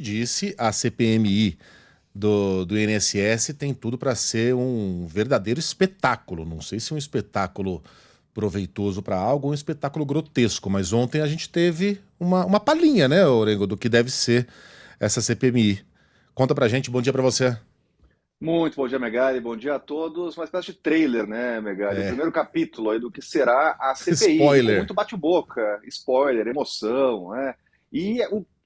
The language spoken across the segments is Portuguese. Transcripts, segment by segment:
disse, a CPMI do INSS tem tudo para ser um verdadeiro espetáculo. Não sei se um espetáculo proveitoso para algo ou um espetáculo grotesco, mas ontem a gente teve uma palhinha, né, Orengo, do que deve ser essa CPMI. Conta pra gente, bom dia para você. Muito bom dia, Megali. Bom dia a todos. Uma espécie de trailer, né, Megali? O É, primeiro capítulo aí do que será a CPI, com spoiler. muito bate-boca, spoiler, emoção, né? E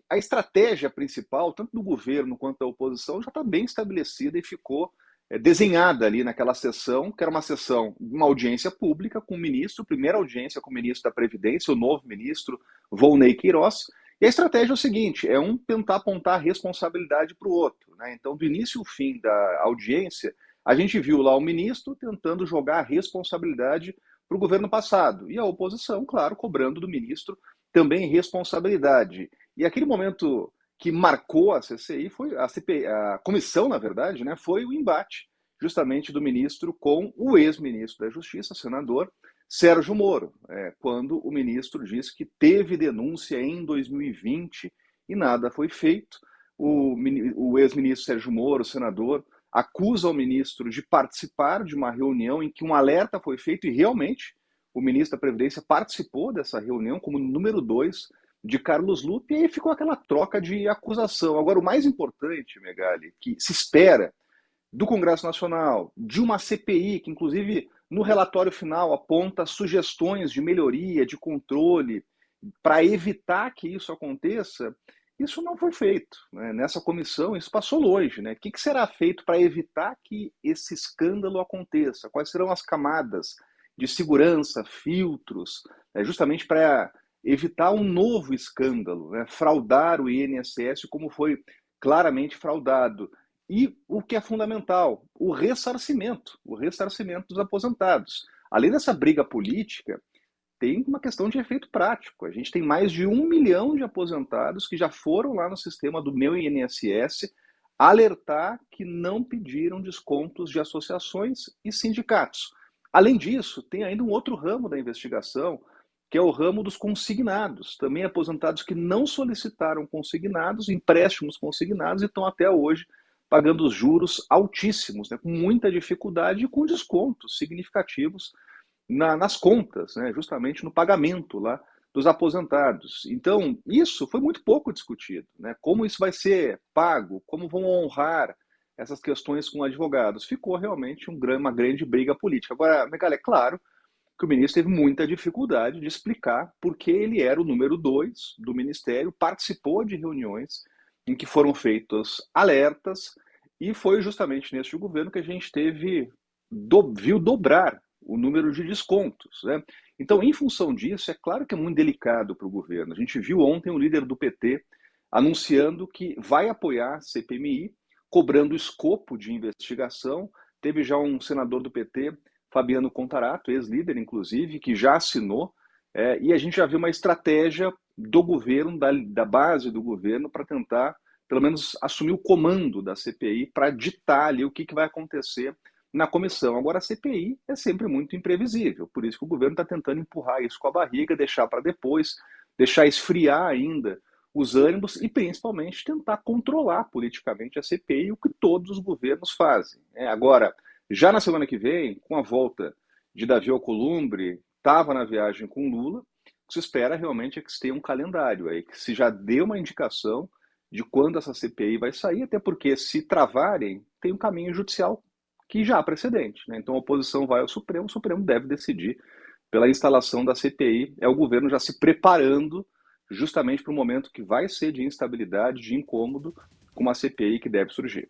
a estratégia principal, tanto do governo quanto da oposição, já está bem estabelecida e ficou desenhada ali naquela sessão, que era uma sessão, uma audiência pública com o ministro, primeira audiência com o ministro da Previdência, o novo ministro Volney Queiroz. E a estratégia é o seguinte: é um tentar apontar a responsabilidade para o outro, né? Então, do início ao fim da audiência, a gente viu lá o ministro tentando jogar a responsabilidade para o governo passado e a oposição, claro, cobrando do ministro também responsabilidade. E aquele momento que marcou a CCI foi a CPI, a comissão, na verdade, né, foi o embate justamente do ministro com o ex-ministro da Justiça, senador Sérgio Moro, quando o ministro disse que teve denúncia em 2020 e nada foi feito. O ex-ministro Sérgio Moro, senador, acusa o ministro de participar de uma reunião em que um alerta foi feito e realmente o ministro da Previdência participou dessa reunião como número 2 de Carlos Lupe, e aí ficou aquela troca de acusação. Agora, o mais importante, Megali, que se espera do Congresso Nacional, de uma CPI, que inclusive no relatório final aponta sugestões de melhoria, de controle, para evitar que isso aconteça, isso não foi feito, né? Nessa comissão isso passou longe, né? O que será feito para evitar que esse escândalo aconteça? Quais serão as camadas de segurança, filtros, justamente para evitar um novo escândalo, né? Fraudar o INSS como foi claramente fraudado. E o que é fundamental, o ressarcimento dos aposentados. Além dessa briga política, tem uma questão de efeito prático. A gente tem mais de 1 milhão de aposentados que já foram lá no sistema do meu INSS alertar que não pediram descontos de associações e sindicatos. Além disso, tem ainda um outro ramo da investigação, que é o ramo dos consignados, também aposentados que não solicitaram consignados, empréstimos consignados e estão até hoje pagando os juros altíssimos, né, com muita dificuldade e com descontos significativos nas contas, né, justamente no pagamento lá dos aposentados. Então, isso foi muito pouco discutido, né? Como isso vai ser pago, como vão honrar essas questões com advogados. Ficou realmente uma grande briga política. Agora, Megali, é claro que o ministro teve muita dificuldade de explicar porque ele era o número 2 do ministério, participou de reuniões em que foram feitos alertas, e foi justamente neste governo que a gente viu dobrar o número de descontos, né? Então, em função disso, é claro que é muito delicado para o governo. A gente viu ontem o líder do PT anunciando que vai apoiar a CPMI, cobrando escopo de investigação. Teve já um senador do PT, Fabiano Contarato, ex-líder, inclusive, que já assinou, e a gente já viu uma estratégia do governo, da base do governo, para tentar, pelo menos, assumir o comando da CPI, para ditar ali o que vai acontecer na comissão. Agora, a CPI é sempre muito imprevisível, por isso que o governo está tentando empurrar isso com a barriga, deixar para depois, deixar esfriar ainda os ânimos e, principalmente, tentar controlar politicamente a CPI, o que todos os governos fazem. Agora, já na semana que vem, com a volta de Davi Alcolumbre, estava na viagem com Lula, o que se espera realmente é que se tenha um calendário aí, que se já dê uma indicação de quando essa CPI vai sair, até porque se travarem, tem um caminho judicial que já há precedente, né? Então a oposição vai ao Supremo, o Supremo deve decidir pela instalação da CPI, é o governo já se preparando justamente para o momento que vai ser de instabilidade, de incômodo, com uma CPI que deve surgir.